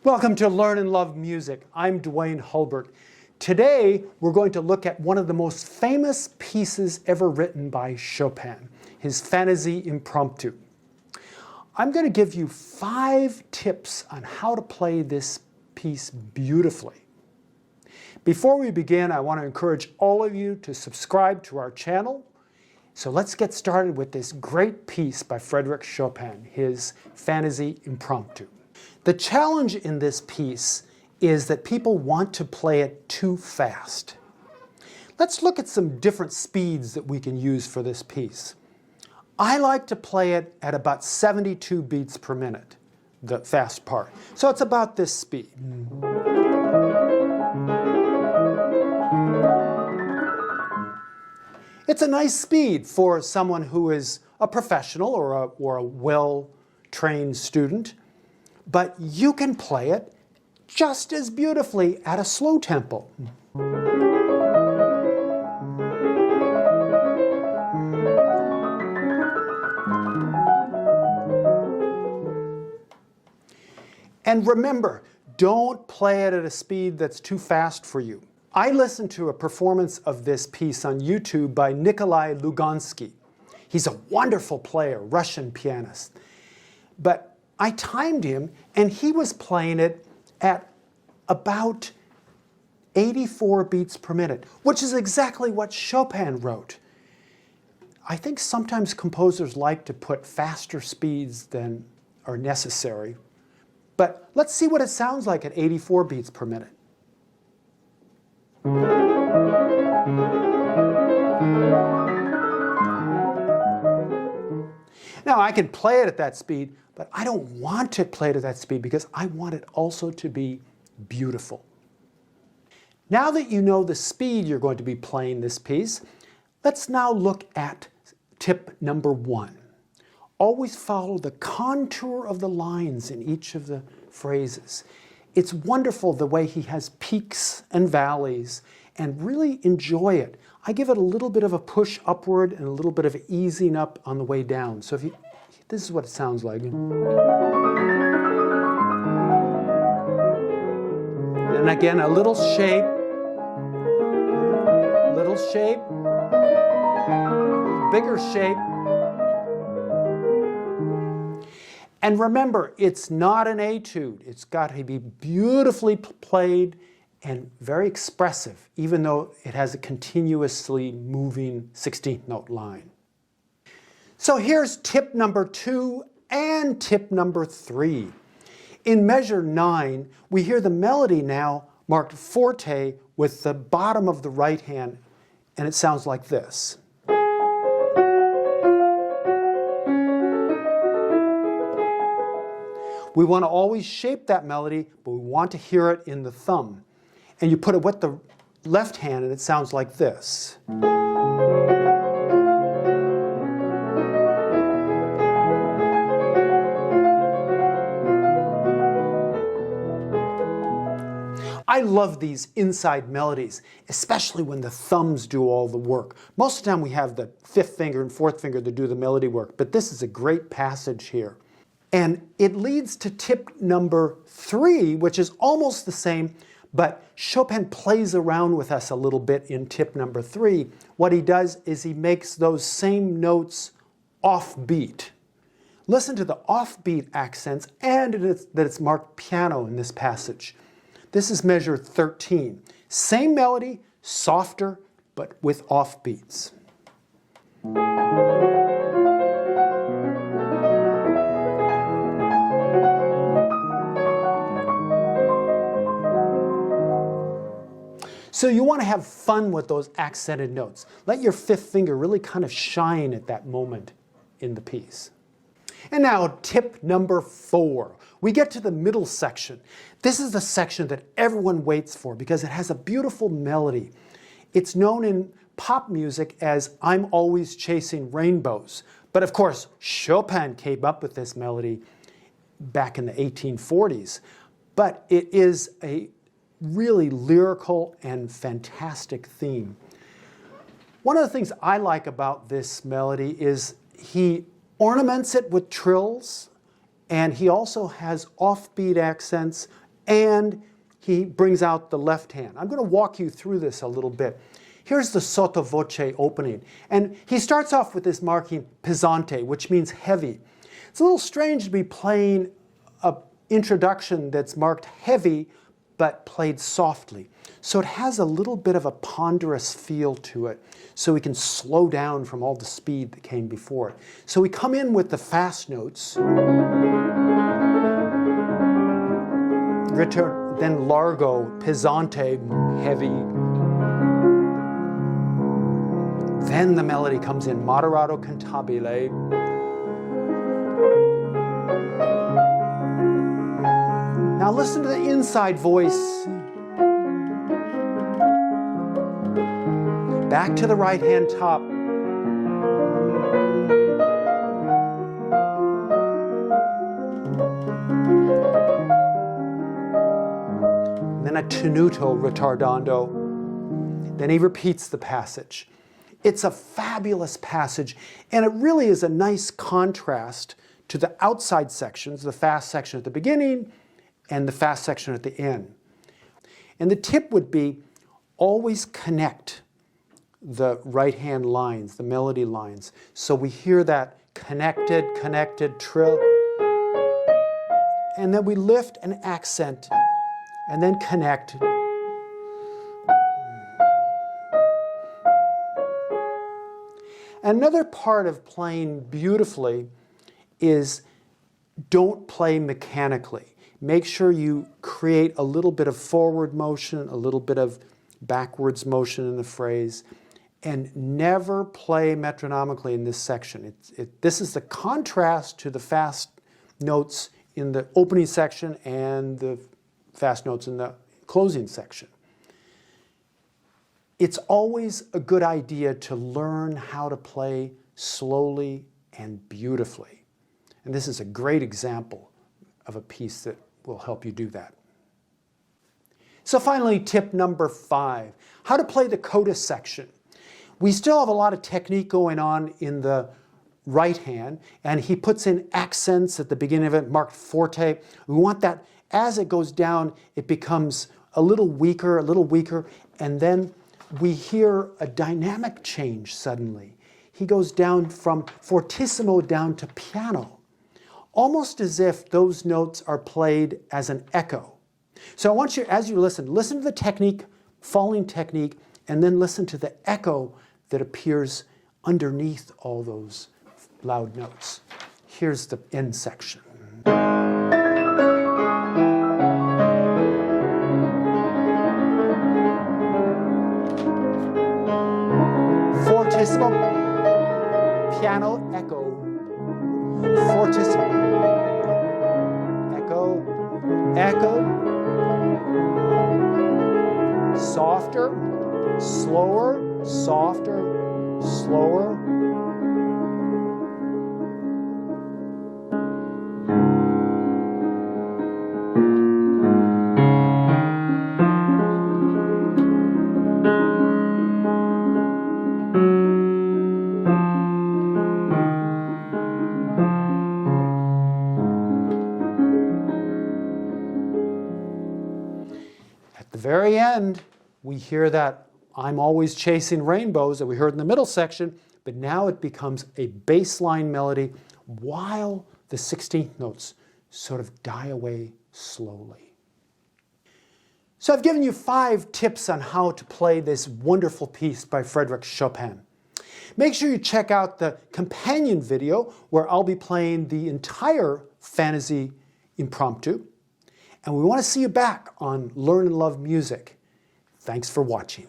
Welcome to Learn and Love Music. I'm Duane Hulbert. Today we're going to look at one of the most famous pieces ever written by Chopin, his Fantaisie-Impromptu. I'm going to give you 5 tips on how to play this piece beautifully. Before we begin, I want to encourage all of you to subscribe to our channel. So let's get started with this great piece by Frédéric Chopin, his Fantaisie-Impromptu. The challenge in this piece is that people want to play it too fast. Let's look at some different speeds that we can use for this piece. I like to play it at about 72 beats per minute, the fast part. So it's about this speed. It's a nice speed for someone who is a professional or a well-trained student. But you can play it just as beautifully at a slow tempo. And remember, don't play it at a speed that's too fast for you. I listened to a performance of this piece on YouTube by Nikolai Lugansky. He's a wonderful player, Russian pianist. But I timed him, and he was playing it at about 84 beats per minute, which is exactly what Chopin wrote. I think sometimes composers like to put faster speeds than are necessary. But let's see what it sounds like at 84 beats per minute. Now, I can play it at that speed, but I don't want to play it at that speed because I want it also to be beautiful. Now that you know the speed you're going to be playing this piece, let's now look at tip number 1. Always follow the contour of the lines in each of the phrases. It's wonderful the way he has peaks and valleys, and really enjoy it. I give it a little bit of a push upward and a little bit of easing up on the way down. So this is what it sounds like. And again, a little shape, bigger shape. And remember, it's not an etude. It's got to be beautifully played and very expressive, even though it has a continuously moving 16th note line. So here's tip number 2 and tip number 3. In measure 9, we hear the melody now marked forte with the bottom of the right hand, and it sounds like this. We want to always shape that melody, but we want to hear it in the thumb. And you put it with the left hand, and it sounds like this. I love these inside melodies, especially when the thumbs do all the work. Most of the time we have the 5th finger and 4th finger to do the melody work, but this is a great passage here. And it leads to tip number 3, which is almost the same, but Chopin plays around with us a little bit in tip number 3. What he does is he makes those same notes offbeat. Listen to the offbeat accents and that it's marked piano in this passage. This is measure 13. Same melody, softer, but with offbeats. So you want to have fun with those accented notes. Let your 5th finger really kind of shine at that moment in the piece. And now tip number 4. We get to the middle section. This is the section that everyone waits for because it has a beautiful melody. It's known in pop music as "I'm Always Chasing Rainbows." But of course, Chopin came up with this melody back in the 1840s. But it is a really lyrical and fantastic theme. One of the things I like about this melody is he ornaments it with trills, and he also has offbeat accents and he brings out the left hand. I'm going to walk you through this a little bit. Here's the sotto voce opening, and he starts off with this marking pesante, which means heavy. It's a little strange to be playing an introduction that's marked heavy, but played softly. So it has a little bit of a ponderous feel to it, so we can slow down from all the speed that came before it. So we come in with the fast notes, return, then largo, pesante, heavy. Then the melody comes in moderato cantabile. Now listen to the inside voice. Back to the right hand top. Then a tenuto ritardando. Then he repeats the passage. It's a fabulous passage, and it really is a nice contrast to the outside sections, the fast section at the beginning and the fast section at the end. And the tip would be always connect the right-hand lines, the melody lines. So we hear that connected, trill, and then we lift an accent and then connect. Another part of playing beautifully is don't play mechanically. Make sure you create a little bit of forward motion, a little bit of backwards motion in the phrase, and never play metronomically in this section. This is the contrast to the fast notes in the opening section and the fast notes in the closing section. It's always a good idea to learn how to play slowly and beautifully. And this is a great example of a piece that will help you do that. So finally, tip number 5, how to play the coda section. We still have a lot of technique going on in the right hand, and he puts in accents at the beginning of it, marked forte. We want that as it goes down, it becomes a little weaker, and then we hear a dynamic change suddenly. He goes down from fortissimo down to piano, almost as if those notes are played as an echo. So I want you, as you listen to the technique, falling technique, and then listen to the echo that appears underneath all those loud notes. Here's the end section. Fortissimo, piano, echo, fortissimo, echo, echo, softer, slower, softer, slower. At the very end, we hear that I'm always chasing rainbows that we heard in the middle section, but now it becomes a bass line melody while the 16th notes sort of die away slowly. So I've given you 5 tips on how to play this wonderful piece by Frédéric Chopin. Make sure you check out the companion video where I'll be playing the entire Fantaisie-Impromptu. And we want to see you back on Learn and Love Music. Thanks for watching.